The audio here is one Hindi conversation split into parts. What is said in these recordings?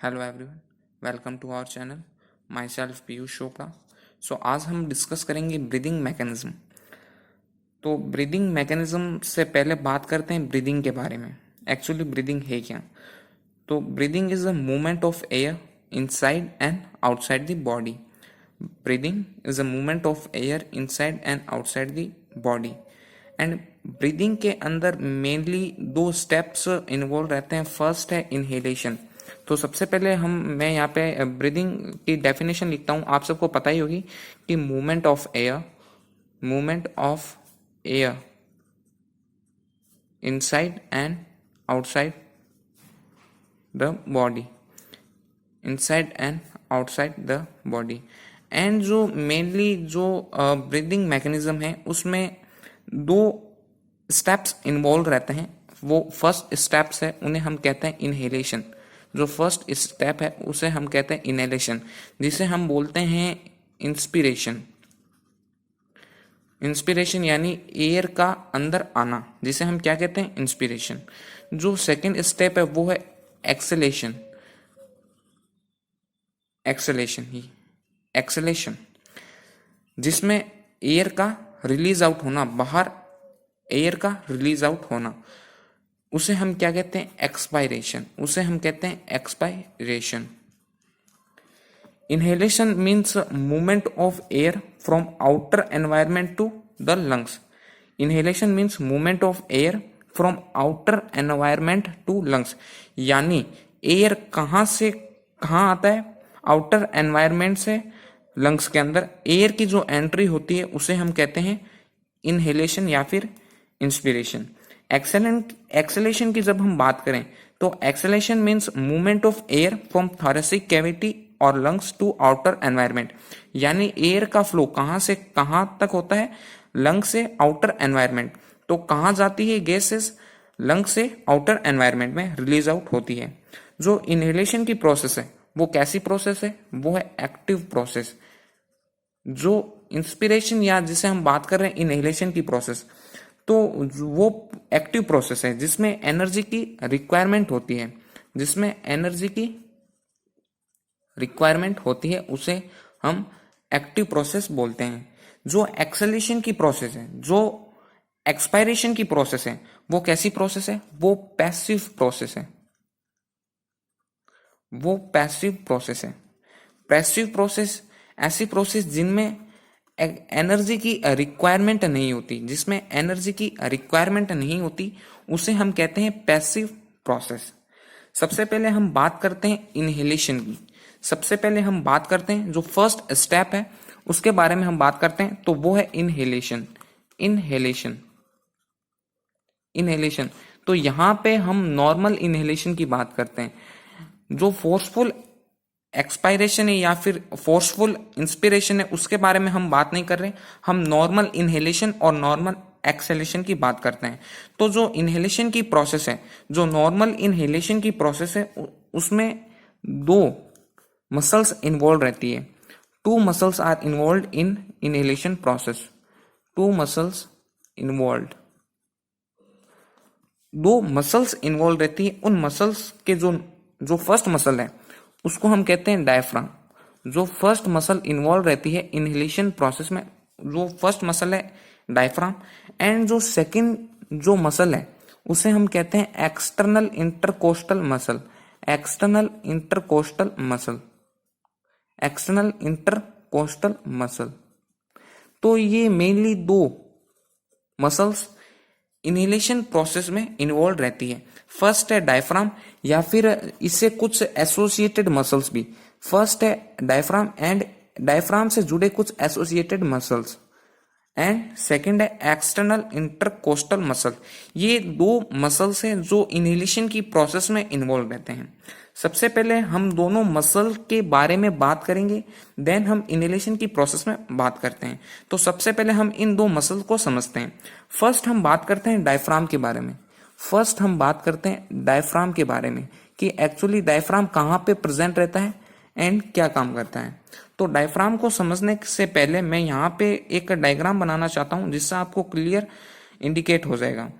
Hello everyone, welcome to our channel. Myself Piyush Chopra. आज हम डिस्कस करेंगे ब्रीदिंग मैकेनिज्म। तो ब्रीदिंग मैकेनिज्म से पहले बात करते हैं ब्रीदिंग के बारे में। एक्चुअली ब्रीदिंग है क्या? तो breathing is a movement of air inside and outside the body. Breathing is a movement of air inside and outside the body. And breathing के अंदर मेनली दो स्टेप्स इन्वॉल्व रहते हैं। फर्स्ट है इनहेलेशन। तो सबसे पहले मैं यहाँ पे ब्रीदिंग की डेफिनेशन लिखता हूँ। आप सबको पता ही होगी कि movement of air inside and outside the body, inside and outside the body. And जो मेनली जो ब्रीदिंग मैकेनिज्म है उसमें दो स्टेप्स इन्वॉल्व रहते हैं। वो फर्स्ट स्टेप्स है, उन्हें हम कहते हैं इनहेलेशन। जो फर्स्ट स्टेप है उसे हम कहते हैं इनहेलेशन, जिसे हम बोलते हैं इंस्पिरेशन। इंस्पिरेशन यानी एयर का अंदर आना, जिसे हम क्या कहते हैं? इंस्पिरेशन। जो सेकंड स्टेप है वो है एक्सेलेशन। एक्सेलेशन जिसमें एयर का रिलीज आउट होना, बाहर एयर का रिलीज आउट होना, उसे हम क्या कहते हैं? Expiration. Inhalation means movement of air from outer environment to the lungs. Inhalation means movement of air from outer environment to lungs, यानी एयर कहाँ से कहाँ आता है? आउटर एनवायरमेंट से लंग्स के अंदर एयर की जो एंट्री होती है उसे हम कहते हैं इनहेलेशन या फिर इंस्पिरेशन। एक्सेलेशन की जब हम बात करें तो acceleration means movement of air from thoracic cavity और लंग्स टू आउटर एनवायरमेंट, यानी एयर का फ्लो कहां से कहां तक होता है? लंग से आउटर एनवायरमेंट। तो कहां जाती है गैसेस? लंग से आउटर एनवायरमेंट में रिलीज आउट होती है। जो इनहेलेशन की प्रोसेस है वो कैसी प्रोसेस है? वो है एक्टिव प्रोसेस। जो इंस्पिरेशन या जिसे हम बात कर रहे हैं इनहेलेशन की प्रोसेस, तो वो एक्टिव प्रोसेस है जिसमें एनर्जी की रिक्वायरमेंट होती है। उसे हम एक्टिव प्रोसेस बोलते हैं। जो एक्सेलेशन की प्रोसेस है, जो एक्सपायरेशन की प्रोसेस है, वो कैसी प्रोसेस है? वो पैसिव प्रोसेस है। पैसिव प्रोसेस ऐसी प्रोसेस जिनमें एनर्जी की रिक्वायरमेंट नहीं होती, उसे हम कहते हैं पैसिव प्रोसेस। सबसे पहले हम बात करते हैं इनहेलेशन की। जो फर्स्ट स्टेप है उसके बारे में हम बात करते हैं, तो वो है इनहेलेशन। तो यहां पे हम नॉर्मल इनहेलेशन की बात करते हैं। जो फोर्सफुल एक्सपायरेशन है या फिर फोर्सफुल इंस्पिरेशन है उसके बारे में हम बात नहीं कर रहे। हम नॉर्मल इनहेलेशन और नॉर्मल एक्सेलेशन की बात करते हैं। तो जो इनहेलेशन की प्रोसेस है, जो नॉर्मल इनहेलेशन की प्रोसेस है, उसमें दो मसल्स इन्वॉल्व रहती है। Two muscles are involved in inhalation process. दो मसल्स इन्वॉल्व रहती है। उन मसल्स के जो फर्स्ट मसल है उसको हम कहते हैं डायफ्राम। जो फर्स्ट मसल इन्वॉल्व रहती है इनहेलेशन प्रोसेस में, जो फर्स्ट मसल है डायफ्राम। एंड जो सेकंड जो मसल है उसे हम कहते हैं एक्सटर्नल इंटरकोस्टल मसल। तो ये मेनली दो मसल्स इनहेलेशन प्रोसेस में इन्वॉल्व रहती है। फर्स्ट है डायफ्राम, या फिर इससे कुछ एसोसिएटेड मसल्स भी। फर्स्ट है डायफ्राम एंड डायफ्राम से जुड़े कुछ एसोसिएटेड मसल्स, एंड सेकंड है एक्सटर्नल इंटरकोस्टल मसल। ये दो मसल्स हैं जो इनहेलेशन की प्रोसेस में इन्वॉल्व रहते हैं। सबसे पहले हम दोनों मसल के बारे में बात करेंगे, देन हम इनहेलेशन की प्रोसेस में बात करते हैं। तो सबसे पहले हम इन दो मसल को समझते हैं। फर्स्ट हम बात करते हैं डायफ्राम के बारे में कि एक्चुअली डायफ्राम कहाँ पे प्रेजेंट रहता है एंड क्या काम करता है। तो डायफ्राम को समझने से पहले मैं यहाँ पे एक डायग्राम बनाना चाहता हूँ जिससे आपको क्लियर इंडिकेट हो जाएगा।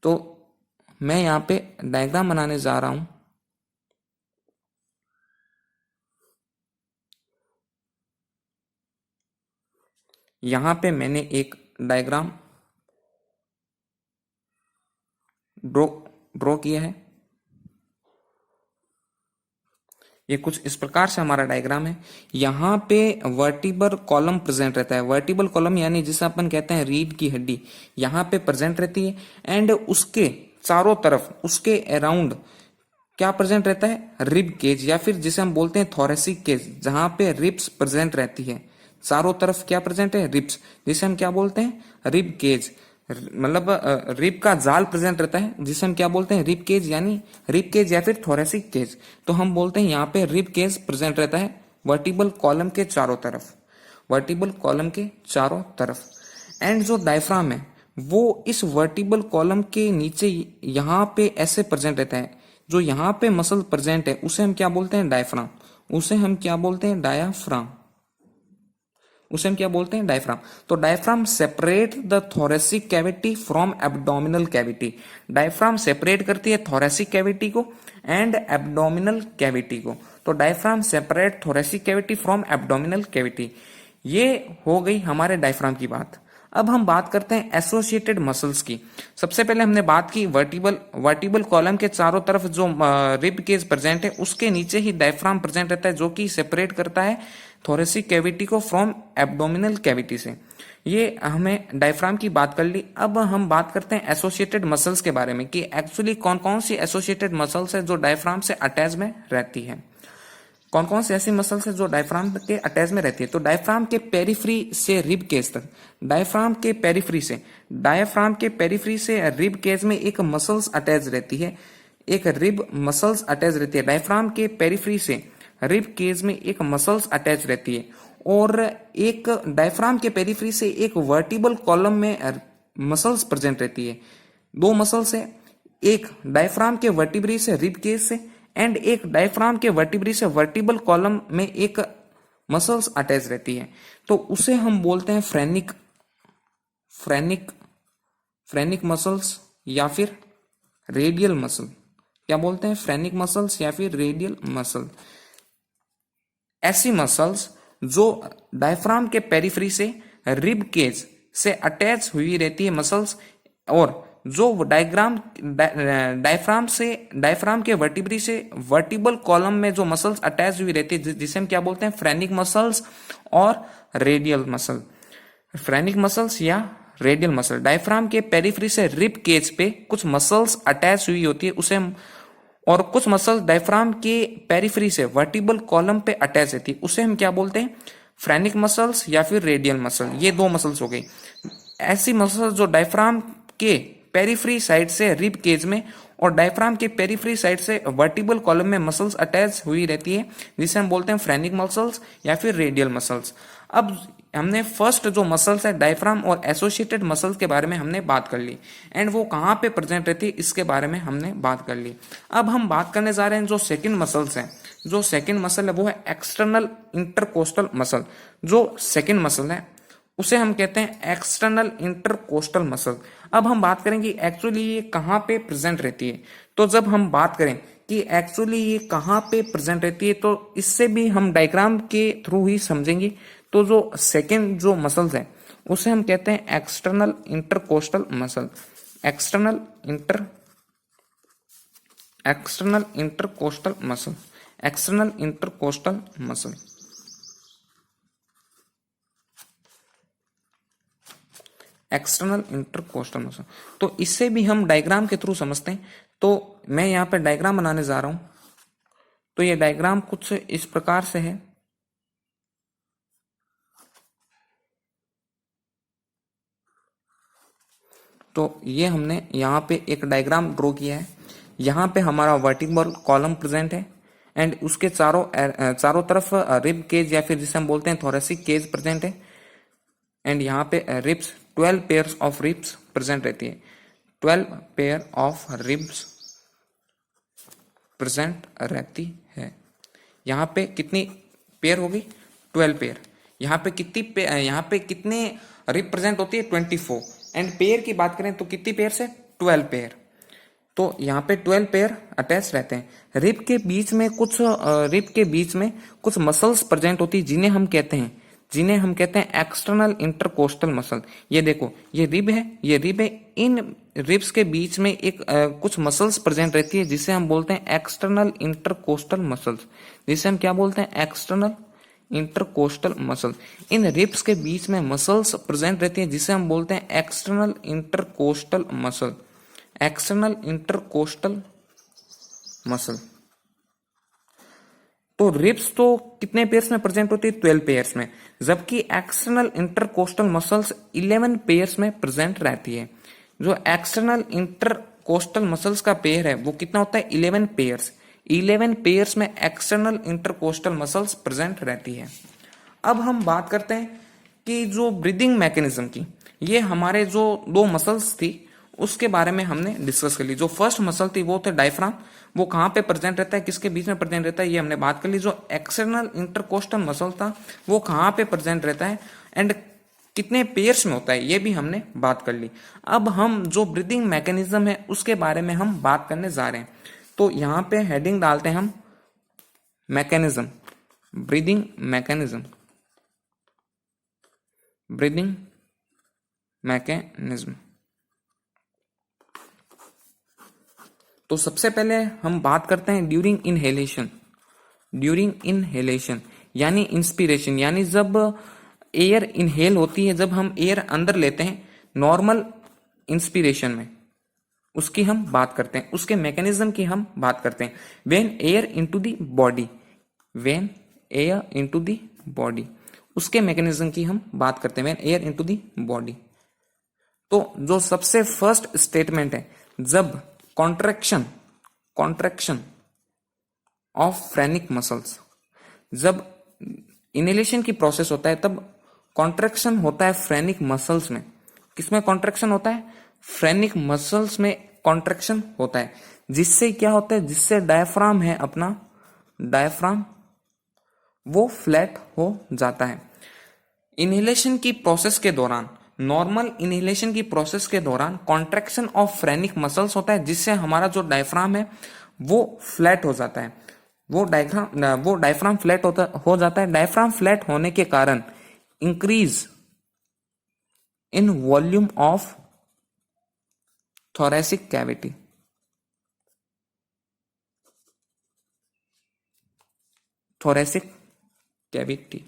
तो मैं यहाँ पे डायग्राम बनाने जा रहा हूँ। यहां पे मैंने एक डायग्राम ड्रॉ किया है। ये कुछ इस प्रकार से हमारा डायग्राम है। यहाँ पे वर्टिबल कॉलम प्रेजेंट रहता है। वर्टिबल कॉलम यानी जिसे अपन कहते हैं रीढ़ की हड्डी, यहाँ पे प्रेजेंट रहती है। एंड उसके चारों तरफ, उसके अराउंड क्या प्रेजेंट रहता है? रिब केज, या फिर जिसे हम बोलते हैं थोरेसिक केज, जहां पे रिब्स प्रेजेंट रहती है। चारों तरफ क्या प्रेजेंट है? रिब्स, जिसे हम क्या बोलते हैं? Rib cage. मतलब रिब का जाल प्रेजेंट रहता है, जिसे हम क्या बोलते हैं? रिब केज, यानी रिब केज या फिर थोरेसिक केज। तो हम बोलते हैं यहाँ पे रिब केज प्रेजेंट रहता है वर्टिबल कॉलम के चारों तरफ, वर्टिबल कॉलम के चारों तरफ। एंड जो डायफ्राम है वो इस वर्टिबल कॉलम के नीचे यहाँ पे ऐसे प्रेजेंट रहता है। जो यहाँ पे मसल प्रेजेंट है उसे हम क्या बोलते हैं? डायफ्राम। उसे हम क्या बोलते हैं? डायाफ्राम। उसे हम क्या बोलते हैं? डायफ्राम। तो diaphragm separate the thoracic cavity from abdominal cavity. Diaphragm separate करती है थोरेसिक कैविटी को एंड एब्डोमिनल कैविटी को। तो diaphragm separate thoracic cavity from abdominal cavity. ये हो गई हमारे डायफ्राम की बात। अब हम बात करते हैं एसोसिएटेड मसल्स की। सबसे पहले हमने बात की वर्टिबल कॉलम के चारों तरफ जो रिब केज प्रेजेंट है उसके नीचे ही डायफ्राम प्रेजेंट रहता है, जो कि सेपरेट करता है थोरेसिक कैविटी को फ्रॉम एब्डोमिनल कैविटी से। ये हमें डायफ्राम की बात कर ली। अब हम बात करते हैं एसोसिएटेड मसल्स के बारे में कि एक्चुअली कौन कौन सी एसोसिएटेड मसल्स है जो डायफ्राम से अटैच में रहती है। कौन कौन सी ऐसी मसल्स है जो डायफ्राम के अटैच में रहती है? तो डायफ्राम के पेरिफ्री से रिब केज तक, डायफ्राम के पेरिफ्री से रिब केज में एक मसल्स अटैच रहती है, एक रिब मसल्स अटैच रहती है। डायफ्राम के पेरिफ्री से रिब केज में एक मसल्स अटैच रहती है, और एक डायफ्राम के पेरिफ्री से एक वर्टिबल कॉलम में मसल्स प्रेजेंट रहती है। दो मसल्स है, एक डायफ्राम के वर्टिब्री से रिब केज से, एंड एक डायफ्राम के वर्टिब्री से वर्टिबल कॉलम में एक मसल्स अटैच रहती है। तो उसे हम बोलते हैं फ्रेनिक मसल्स या फिर रेडियल मसल। क्या बोलते हैं? फ्रेनिक मसल्स या फिर रेडियल मसल। ऐसी मसल्स जो डायफ्राम के पेरिफ्री से रिब केज से अटैच हुई रहती है मसल्स, और जो डायफ्राम के वर्टिब्री से वर्टिबल कॉलम में जो मसल्स अटैच हुई रहती है, जिसे हम क्या बोलते हैं? फ्रेनिक मसल्स और रेडियल मसल। फ्रेनिक मसल्स या रेडियल मसल। डायफ्राम के पेरिफ्री से रिब केज पे कुछ मसल्स अटैच हुई होती है उसे हम, और कुछ मसल्स डायफ्राम के पेरिफ्री से वर्टिबल कॉलम पे अटैच रहती है उसे हम क्या बोलते हैं? फ्रेनिक मसल्स या फिर रेडियल मसल। ये दो मसल्स हो गई। ऐसी मसल्स जो डायफ्राम के पेरिफ्री साइड से रिब केज में और डायफ्राम के पेरिफ्री साइड से वर्टिबल कॉलम में मसल्स अटैच हुई रहती है, जिसे हम बोलते हैं फ्रेनिक मसल्स या फिर रेडियल मसल्स। अब हमने फर्स्ट जो मसल्स है डायफ्राम और एसोसिएटेड मसल्स के बारे में हमने बात कर ली, एंड वो कहाँ पे प्रेजेंट रहती है इसके बारे में हमने बात कर ली। अब हम बात करने जा रहे हैं जो सेकंड मसल्स है। जो सेकंड मसल है वो है एक्सटर्नल इंटरकोस्टल मसल। जो सेकंड मसल है उसे हम कहते हैं एक्सटर्नल इंटरकोस्टल मसल। अब हम बात करेंगे एक्चुअली ये कहाँ पे प्रेजेंट रहती है। तो जब हम बात करें कि एक्चुअली ये कहाँ पे प्रेजेंट रहती है, तो इससे भी हम डायग्राम के थ्रू ही समझेंगे। तो जो सेकंड जो मसल्स है उसे हम कहते हैं external intercostal muscle. External intercostal muscle. External intercostal muscle. External intercostal muscle. तो इससे भी हम डायग्राम के थ्रू समझते हैं। तो मैं यहाँ पे डायग्राम बनाने जा रहा हूं। तो ये डायग्राम कुछ इस प्रकार से है। तो ये हमने यहाँ पे एक डायग्राम ड्रॉ किया है। यहाँ पे हमारा वर्टिबल कॉलम प्रेजेंट है, एंड उसके चारों तरफ रिब केज या फिर जिसे हम बोलते हैं थोरेसिक केज प्रेजेंट है। एंड यहाँ पे ribs 12 pairs of ribs present रहती है। 12 पेयर ऑफ रिब्स प्रेजेंट रहती है। यहाँ पे कितनी पेयर होगी? 12 पेयर। यहाँ पे कितने रिब प्रेजेंट होती है? 24। एंड पेयर की बात करें तो कितनी पेयर से? 12 पेयर। तो यहाँ पे 12 पेयर अटैच रहते हैं। रिब के बीच में कुछ मसल्स प्रेजेंट होती है जिन्हें हम कहते हैं जिन्हें हम कहते हैं एक्सटर्नल इंटरकोस्टल मसल। ये देखो, ये रिब है, ये रिब है, इन रिब्स के बीच में एक कुछ मसल्स प्रेजेंट रहती है जिसे हम बोलते हैं एक्सटर्नल इंटरकोस्टल मसल्स, जिसे हम क्या बोलते हैं, एक्सटर्नल इंटरकोस्टल मसल। इन रिब्स के बीच में मसल्स प्रेजेंट रहती है जिसे हम बोलते हैं external intercostal muscle, external intercostal muscle. तो रिब्स तो कितने पेयर्स में प्रेजेंट होती है, 12 पेयर्स में, जबकि एक्सटर्नल इंटरकोस्टल मसल्स 11 पेयर्स में प्रेजेंट रहती है। जो एक्सटर्नल इंटरकोस्टल मसल्स का पेयर है वो कितना होता है, 11 पेयर्स। 11 पेयर्स में एक्सटर्नल इंटरकोस्टल मसल्स प्रेजेंट रहती है। अब हम बात करते हैं कि जो ब्रीदिंग मैकेनिज्म की, ये हमारे जो दो मसल्स थी उसके बारे में हमने डिस्कस कर ली। जो फर्स्ट मसल थी वो थे डायफ्राम, वो कहाँ पे प्रेजेंट रहता है, किसके बीच में प्रेजेंट रहता है, ये हमने बात कर ली। जो एक्सटर्नल इंटरकोस्टल मसल था वो कहाँ पे प्रेजेंट रहता है एंड कितने पेयर्स में होता है, ये भी हमने बात कर ली। अब हम जो ब्रीदिंग मैकेनिज्म है उसके बारे में हम बात करने जा रहे हैं। तो यहाँ पे हेडिंग डालते हैं हम mechanism, breathing mechanism, breathing mechanism. तो सबसे पहले हम बात करते हैं ड्यूरिंग इनहेलेशन। ड्यूरिंग इनहेलेशन यानी इंस्पिरेशन, यानी जब एयर इनहेल होती है, जब हम एयर अंदर लेते हैं नॉर्मल इंस्पिरेशन में, उसकी हम बात करते हैं, उसके मैकेनिज्म की हम बात करते हैं। When air into the body, when air into the body, उसके मैकेनिज्म की हम बात करते हैं, when air into the body. तो जो सबसे फर्स्ट स्टेटमेंट है, जब contraction, contraction of phrenic muscles, जब इनहेलेशन की प्रोसेस होता है तब कॉन्ट्रैक्शन होता है फ्रेनिक मसल्स में। किसमें कॉन्ट्रैक्शन होता है, फ्रेनिक मसल्स में कॉन्ट्रैक्शन होता है, जिससे क्या होता है, जिससे डायफ्राम है अपना, डायफ्राम वो फ्लैट हो जाता है। इनहेलेशन की प्रोसेस के दौरान, नॉर्मल इनहेलेशन की प्रोसेस के दौरान कॉन्ट्रैक्शन ऑफ फ्रेनिक मसल्स होता है, जिससे हमारा जो डायफ्राम है वो फ्लैट हो जाता है। वो डायफ्राम फ्लैट हो जाता है। डायफ्राम फ्लैट होने के कारण increase in volume of thoracic cavity, thoracic cavity.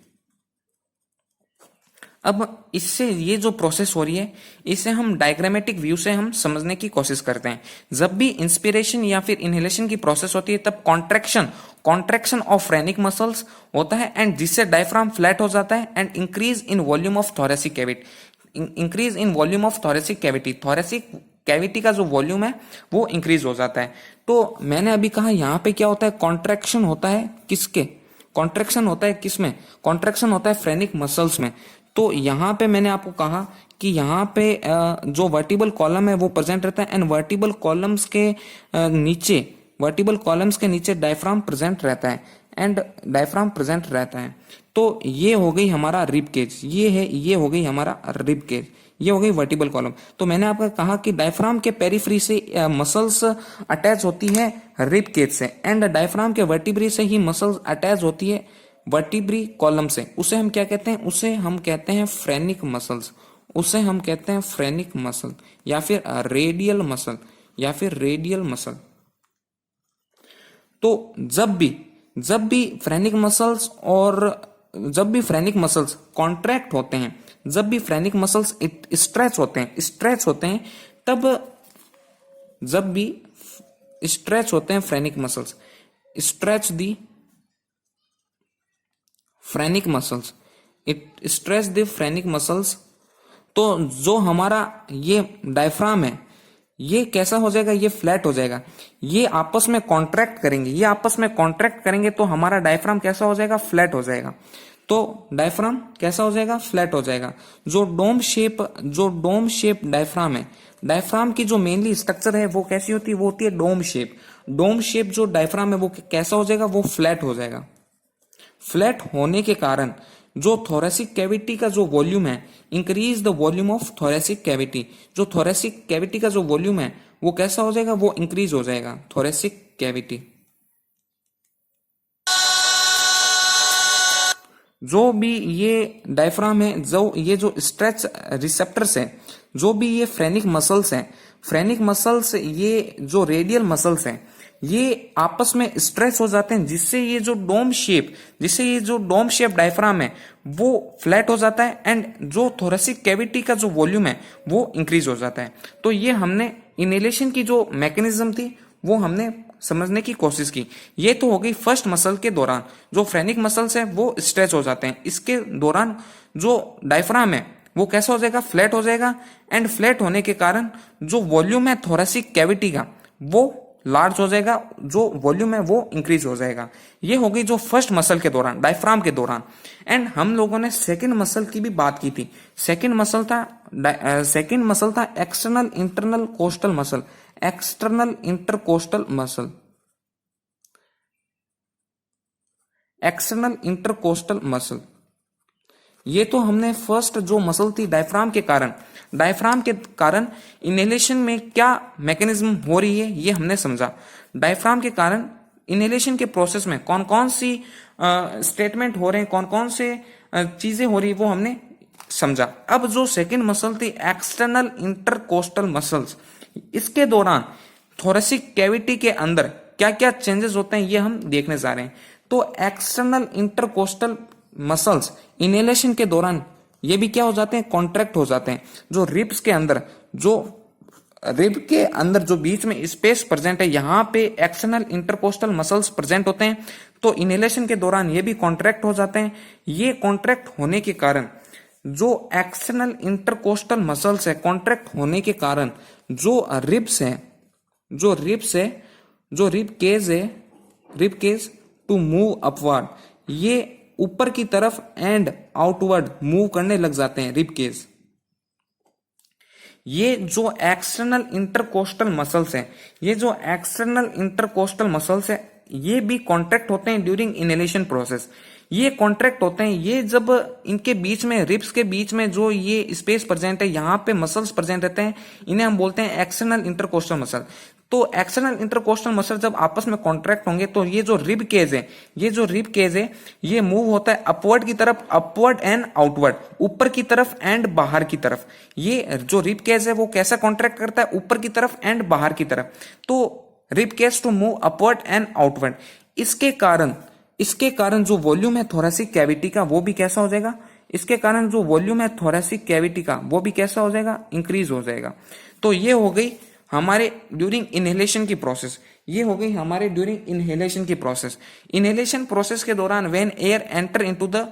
अब इससे ये जो प्रोसेस हो रही है इसे हम डायग्रामेटिक व्यू से हम समझने की कोशिश करते हैं। जब भी इंस्पिरेशन या फिर इनहेलेशन की प्रोसेस होती है तब contraction, contraction of phrenic muscles होता है एंड जिससे डायफ्राम फ्लैट हो जाता है and increase in volume of thoracic cavity, increase in volume of thoracic cavity, thoracic cavity का जो वॉल्यूम है वो इंक्रीज हो जाता है। तो मैंने अभी कहा यहाँ पे क्या होता है, कॉन्ट्रैक्शन होता है किसके, कॉन्ट्रैक्शन होता है किसमें, कॉन्ट्रैक्शन होता है फ्रेनिक मसल्स में। तो यहाँ पे मैंने आपको कहा कि यहाँ पे जो वर्टिबल कॉलम है वो प्रेजेंट रहता है एंड वर्टिबल कॉलम्स के नीचे, वर्टिबल कॉलम्स के नीचे डायफ्राम प्रेजेंट रहता है एंड डायफ्राम प्रेजेंट रहता है। तो ये हो गई हमारा रिब केज, ये है, ये हो गई हमारा रिब केज, ये हो गई वर्टिबल कॉलम। तो मैंने आपको कहा कि डायफ्राम के पेरिफ्री से मसल्स अटैच होती है रिब केज से एंड डायफ्राम के वर्टिब्री से ही मसल्स अटैच होती है वर्टिब्री कॉलम से। उसे हम क्या कहते हैं, उसे हम कहते हैं फ्रेनिक मसल्स, उसे हम कहते हैं फ्रेनिक मसल या फिर रेडियल मसल या फिर रेडियल मसल। तो जब भी फ्रेनिक मसल्स और जब भी फ्रेनिक मसल्स कॉन्ट्रैक्ट होते हैं, जब भी फ्रेनिक मसल्स स्ट्रेच होते हैं तब, जब भी स्ट्रेच होते हैं phrenic muscles, stretch the phrenic muscles, it stretch the phrenic muscles. तो जो हमारा ये डायफ्राम है ये कैसा हो जाएगा, ये फ्लैट हो जाएगा। ये आपस में कॉन्ट्रैक्ट करेंगे, ये आपस में कॉन्ट्रैक्ट करेंगे तो हमारा डायफ्राम कैसा हो जाएगा, फ्लैट हो जाएगा। तो डायफ्राम कैसा हो जाएगा, फ्लैट हो जाएगा। जो डोम शेप डायफ्राम है, डायफ्राम की जो मेनली स्ट्रक्चर है वो कैसी होती है, वो होती है डोम शेप। डोम शेप जो डायफ्राम है वो कैसा हो जाएगा, वो फ्लैट हो जाएगा। फ्लैट होने के कारण जो थोरेसिक कैविटी का जो वॉल्यूम है, increase the volume of thoracic cavity, जो थोरेसिक कैविटी का जो वॉल्यूम है वो कैसा हो जाएगा, वो इंक्रीज हो जाएगा, थोरेसिक कैविटी। जो भी ये डायफ्राम है, जो ये जो स्ट्रेच रिसेप्टर्स है, जो भी ये फ्रेनिक मसल्स हैं, फ्रेनिक मसल्स, ये जो रेडियल मसल्स हैं, ये आपस में स्ट्रेच हो जाते हैं, जिससे ये जो डोम शेप डायफ्राम है वो फ्लैट हो जाता है एंड जो थोरेसिक कैविटी का जो वॉल्यूम है वो इंक्रीज हो जाता है। तो ये हमने इनहेलेशन की जो मैकेनिज्म थी वो हमने समझने की कोशिश की। ये तो हो गई फर्स्ट मसल के दौरान, जो फ्रेनिक मसल्स है वो स्ट्रेच हो जाते हैं, इसके दौरान जो डायफ्राम है वो कैसा हो जाएगा, फ्लैट हो जाएगा एंड फ्लैट होने के कारण जो वॉल्यूम है थोरेसिक कैविटी का वो लार्ज हो जाएगा, जो वॉल्यूम है वो इंक्रीज हो जाएगा। ये हो गई जो फर्स्ट मसल के दौरान, डायफ्राम के दौरान। एंड हम लोगों ने सेकंड मसल की भी बात की थी। सेकंड मसल था external internal coastal muscle, external intercostal muscle, external intercostal muscle. ये तो हमने फर्स्ट जो मसल थी डायफ्राम के कारण इनहेलेशन में क्या मैकेनिज्म हो रही है ये हमने समझा। डायफ्राम के कारण इनहेलेशन के प्रोसेस में कौन कौन सी स्टेटमेंट हो रहे हैं, कौन कौन से चीजें हो रही है वो हमने समझा। अब जो सेकंड मसल थी एक्सटर्नल इंटरकोस्टल मसल्स, इसके दौरान थोरेसिक कैविटी के अंदर क्या क्या चेंजेस होते हैं ये हम देखने जा रहे हैं। तो एक्सटर्नल इंटरकोस्टल मसल्स इनहेलेशन के दौरान ये भी क्या हो जाते हैं, कॉन्ट्रैक्ट हो जाते हैं। जो रिब्स के अंदर, जो रिब के अंदर जो बीच में स्पेस प्रेजेंट है, यहाँ पे एक्सटर्नल इंटरकोस्टल मसल्स प्रेजेंट होते हैं, तो इनहेलेशन के दौरान ये भी कॉन्ट्रैक्ट हो जाते हैं। ये कॉन्ट्रैक्ट होने के कारण जो एक्सटर्नल इंटरकोस्टल मसल्स है, कॉन्ट्रैक्ट होने के कारण जो रिब्स है, जो रिब केज है, rib cage to move upward, ये ऊपर की तरफ एंड आउटवर्ड मूव करने लग जाते हैं रिब केज। ये जो एक्सटर्नल इंटरकोस्टल मसल्स हैं, ये भी कॉन्ट्रैक्ट होते हैं ड्यूरिंग इनहेलेशन प्रोसेस। ये कॉन्ट्रैक्ट होते हैं, ये जब इनके बीच में, रिब्स के बीच में जो ये स्पेस प्रेजेंट है, यहाँ पे मसल्स प्रेजेंट रहते हैं, इन्हें हम बोलते हैं एक्सटर्नल इंटरकोस्टल मसल। तो एक्सटर्नल इंटरकोस्टल मसल जब आपस में कॉन्ट्रैक्ट होंगे तो ये जो रिब केज है, ये मूव होता है अपवर्ड की तरफ, अपवर्ड एंड आउटवर्ड, ऊपर की तरफ एंड बाहर की तरफ। ये जो रिब केज है वो कैसा कॉन्ट्रैक्ट करता है, ऊपर की तरफ एंड बाहर की तरफ। तो rib cage to move upward and outward. इसके कारण जो वॉल्यूम है थोरेसिक कैविटी का वो भी कैसा हो जाएगा, इंक्रीज हो जाएगा। तो ये हो गई हमारे ड्यूरिंग इनहेलेशन की प्रोसेस। इनहेलेशन प्रोसेस के दौरान when air enter into the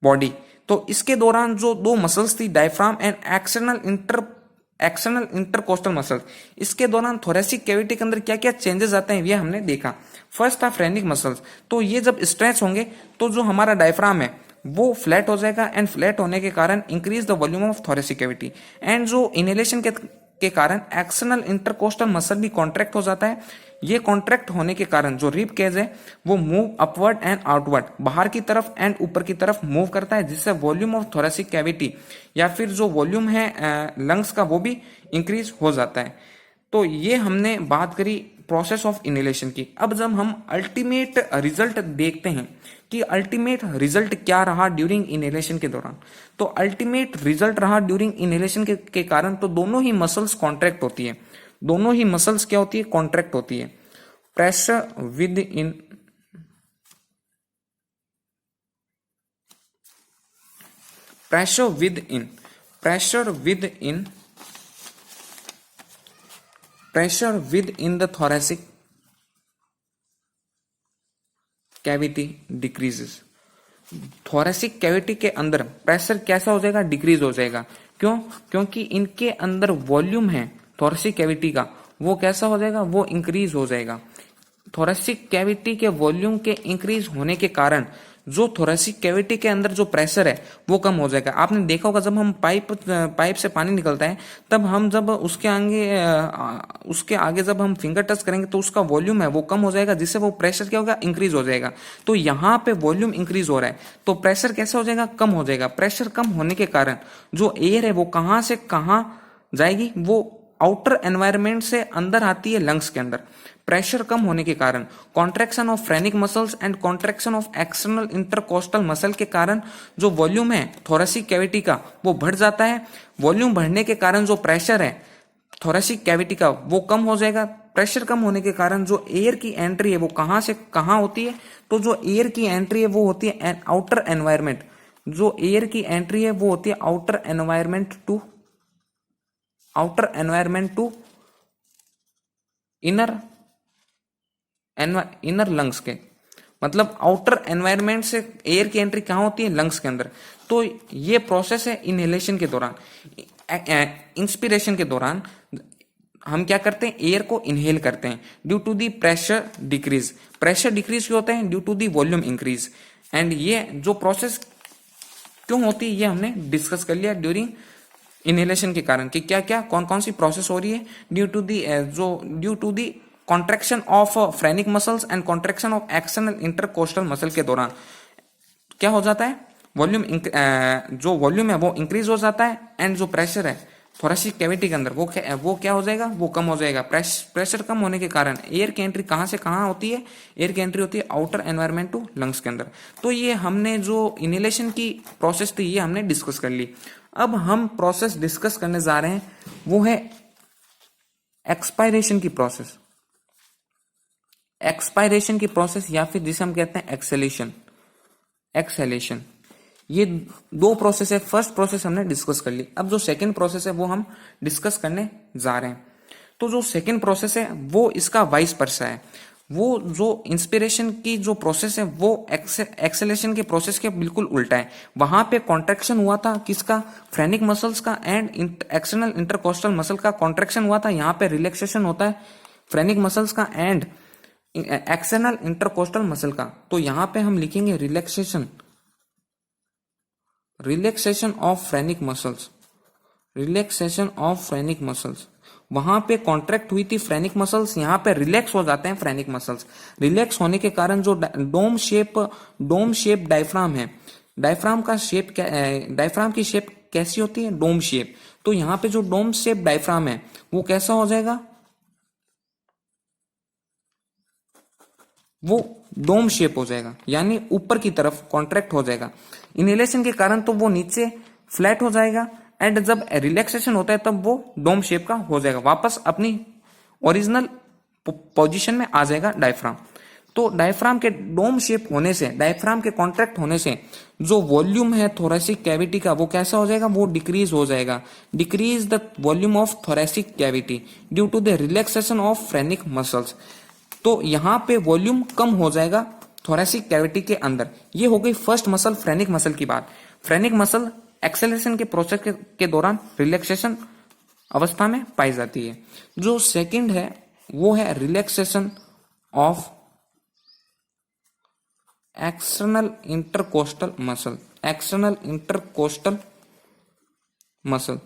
body, तो इसके दौरान जो दो मसल्स थी, diaphragm and external intercostal muscle, इसके दौरान थोरेसिक कैविटी के अंदर क्या क्या चेंजेस आते हैं ये हमने देखा। फर्स्ट था फ्रेनिक मसल्स, तो ये जब स्ट्रेच होंगे तो जो हमारा डायफ्राम है वो फ्लैट हो जाएगा एंड फ्लैट होने के कारण increase the volume of thoracic cavity. And जो इनहेलेशन के कारण एक्सटर्नल इंटरकोस्टल मसल भी कॉन्ट्रैक्ट हो जाता है। ये कॉन्ट्रैक्ट होने के कारण जो रिब केज है वो मूव अपवर्ड एंड आउटवर्ड, बाहर की तरफ एंड ऊपर की तरफ मूव करता है, जिससे वॉल्यूम ऑफ थोरेसिक कैविटी या फिर जो वॉल्यूम है लंग्स का वो भी इंक्रीज हो जाता है। तो ये हमने बात करी प्रोसेस ऑफ इनहेलेशन की। अब जब हम अल्टीमेट रिजल्ट देखते हैं कि अल्टीमेट रिजल्ट क्या रहा ड्यूरिंग इनहेलेशन के दौरान, तो अल्टीमेट रिजल्ट रहा ड्यूरिंग इनहेलेशन के कारण तो दोनों ही मसल्स कॉन्ट्रैक्ट होती है, कॉन्ट्रैक्ट होती है। Pressure with in the thoracic cavity decreases. Thoracic cavity के अंदर प्रेशर कैसा हो जाएगा, डिक्रीज हो जाएगा। क्योंकि इनके अंदर वॉल्यूम है थोरेसिक कैविटी का, वो कैसा हो जाएगा, वो इंक्रीज हो जाएगा। थोरेसिक कैविटी के वॉल्यूम के इंक्रीज होने के कारण जो थोरेसिक कैविटी के अंदर जो प्रेशर है वो कम हो जाएगा। आपने देखा होगा जब हम पाइप से पानी निकलता है, तब हम जब उसके आगे जब हम फिंगर टच करेंगे तो उसका वॉल्यूम है वो कम हो जाएगा, जिससे वो प्रेशर क्या होगा, इंक्रीज हो जाएगा। तो यहाँ पे वॉल्यूम इंक्रीज हो रहा है तो प्रेशर कैसा हो जाएगा, कम हो जाएगा। प्रेशर कम होने के कारण जो एयर है वो कहाँ से कहाँ जाएगी, वो आउटर एनवायरनमेंट से अंदर आती है लंग्स के अंदर। प्रेशर कम होने के कारण, contraction of phrenic muscles and contraction of external intercostal muscle के कारण जो वॉल्यूम है थोरेसिक कैविटी का वो बढ़ जाता है। वॉल्यूम बढ़ने के कारण जो प्रेशर है थोरेसिक कैविटी का वो कम हो जाएगा। प्रेशर कम होने के कारण जो एयर की एंट्री है वो कहां से कहां होती है, तो जो एयर की एंट्री है वो होती है आउटर एनवायरमेंट। जो एयर की एंट्री है वो होती है outer environment to inner lungs के, मतलब आउटर एनवायरनमेंट से एयर की एंट्री कहां होती है, लंग्स के अंदर। तो ये प्रोसेस है इनहेलेशन के दौरान। इंस्पिरेशन के दौरान हम क्या करते हैं, एयर को इनहेल करते हैं due to the pressure decrease. Pressure decrease क्यों होता है, due to the volume increase. And ये जो प्रोसेस क्यों होती है ये हमने डिस्कस कर लिया ड्यूरिंग इनहेलेशन के कारण, कि क्या क्या कौन कौन सी प्रोसेस हो रही है due to the contraction of phrenic muscles and contraction of external intercostal muscle के दौरान क्या हो जाता है, वॉल्यूम जो वॉल्यूम है वो इंक्रीज हो जाता है एंड जो प्रेशर है थोरेसिक कैविटी के अंदर वो क्या हो जाएगा, वो कम हो जाएगा। प्रेशर कम होने के कारण एयर की एंट्री कहां से कहां होती है, एयर की एंट्री होती है आउटर एनवायरनमेंट टू लंग्स के अंदर। तो ये हमने जो इनहेलेशन की प्रोसेस थी ये हमने डिस्कस कर ली। अब हम प्रोसेस डिस्कस करने जा रहे हैं वो है एक्सपायरेशन की प्रोसेस। एक्सपायरेशन की प्रोसेस या फिर जिसे हम कहते हैं एक्सहेलेशन। ये दो प्रोसेस है। फर्स्ट प्रोसेस हमने डिस्कस कर ली, अब जो सेकंड प्रोसेस है वो हम डिस्कस करने जा रहे हैं। तो जो सेकंड प्रोसेस है वो इसका वाइस वर्सा है। वो जो इंस्पिरेशन की जो प्रोसेस है वो एक्सेलेशन के प्रोसेस के बिल्कुल उल्टा है। वहां पे कॉन्ट्रैक्शन हुआ था किसका, फ्रेनिक मसल्स का एंड एक्सटर्नल इंटरकोस्टल मसल का कॉन्ट्रैक्शन हुआ था। यहाँ पे रिलैक्सेशन होता है फ्रेनिक मसल्स का एंड एक्सटर्नल इंटरकोस्टल मसल का। तो यहां पे हम लिखेंगे रिलैक्सेशन ऑफ फ्रेनिक मसल्स। वहां पे कॉन्ट्रैक्ट हुई थी फ्रेनिक मसल्स, यहाँ पे रिलैक्स हो जाते हैं फ्रेनिक मसल्स। रिलैक्स होने के कारण जो डोम शेप डायफ्राम है, डायफ्राम की शेप कैसी होती है, डोम शेप। तो यहाँ पे जो डोम शेप डायफ्राम है वो कैसा हो जाएगा, वो डोम शेप हो जाएगा, यानी ऊपर की तरफ कॉन्ट्रैक्ट हो जाएगा। इनहेलेशन के कारण तो वो नीचे फ्लैट हो जाएगा एंड जब रिलैक्सेशन होता है तब वो डोम शेप का हो जाएगा, वापस अपनी ओरिजिनल पोजीशन में आ जाएगा डायफ्राम। तो डायफ्राम के डोम शेप होने से, डायफ्राम के कॉन्ट्रैक्ट होने से जो वॉल्यूम है थोरेसिक कैविटी का वो कैसा हो जाएगा, वो डिक्रीज हो जाएगा। Decrease the volume of thoracic cavity due to the relaxation of phrenic muscles. तो यहां पे वॉल्यूम कम हो जाएगा थोरेसिक कैविटी के अंदर। ये हो गई फर्स्ट मसल फ्रेनिक मसल की बात। फ्रेनिक मसल एक्सेलेशन के प्रोसेस के दौरान रिलैक्सेशन अवस्था में पाई जाती है। जो सेकंड है वो है relaxation of external intercostal muscle.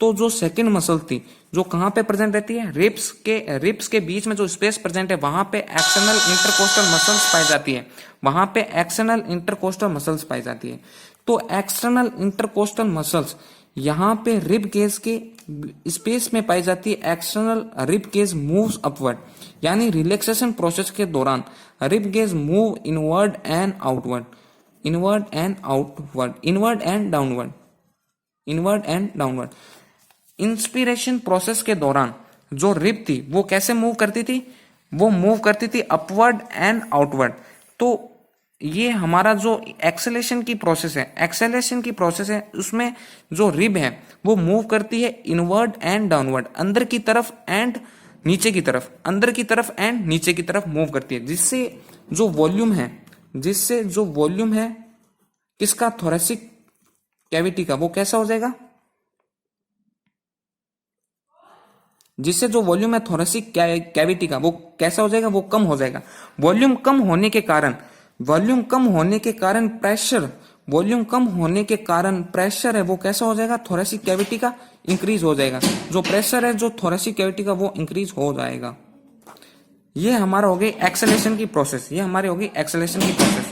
तो जो सेकंड मसल थी जो कहां पे प्रेजेंट रहती है, रिब्स के बीच में जो स्पेस प्रेजेंट है वहां पे एक्सटर्नल इंटरकोस्टल मसल्स पाई जाती है। तो एक्सटर्नल इंटरकोस्टल मसल्स यहां पे रिब केज के स्पेस में पाई जाती है। External rib cage moves upward, यानी रिलैक्सेशन प्रोसेस के दौरान rib cage move inward and downward. Inspiration process के दौरान जो रिब थी वो कैसे मूव करती थी, वो मूव करती थी अपवर्ड एंड आउटवर्ड। तो ये हमारा जो एक्सेलेशन की प्रोसेस है उसमें जो रिब है वो मूव करती है इनवर्ड एंड डाउनवर्ड, अंदर की तरफ एंड नीचे की तरफ मूव करती है, जिससे जो वॉल्यूम है किसका, थोरेसिक कैविटी का, वो कैसा हो जाएगा, जिससे जो वॉल्यूम है थोरेसिक कैविटी का वो कैसा हो जाएगा, वो कम हो जाएगा। वॉल्यूम कम होने के कारण प्रेशर है वो कैसा हो जाएगा, थोरेसिक कैविटी का इंक्रीज हो जाएगा। जो प्रेशर है जो थोरेसिक कैविटी का वो इंक्रीज हो जाएगा। ये हमारा हो गई एक्सेलेशन की प्रोसेस।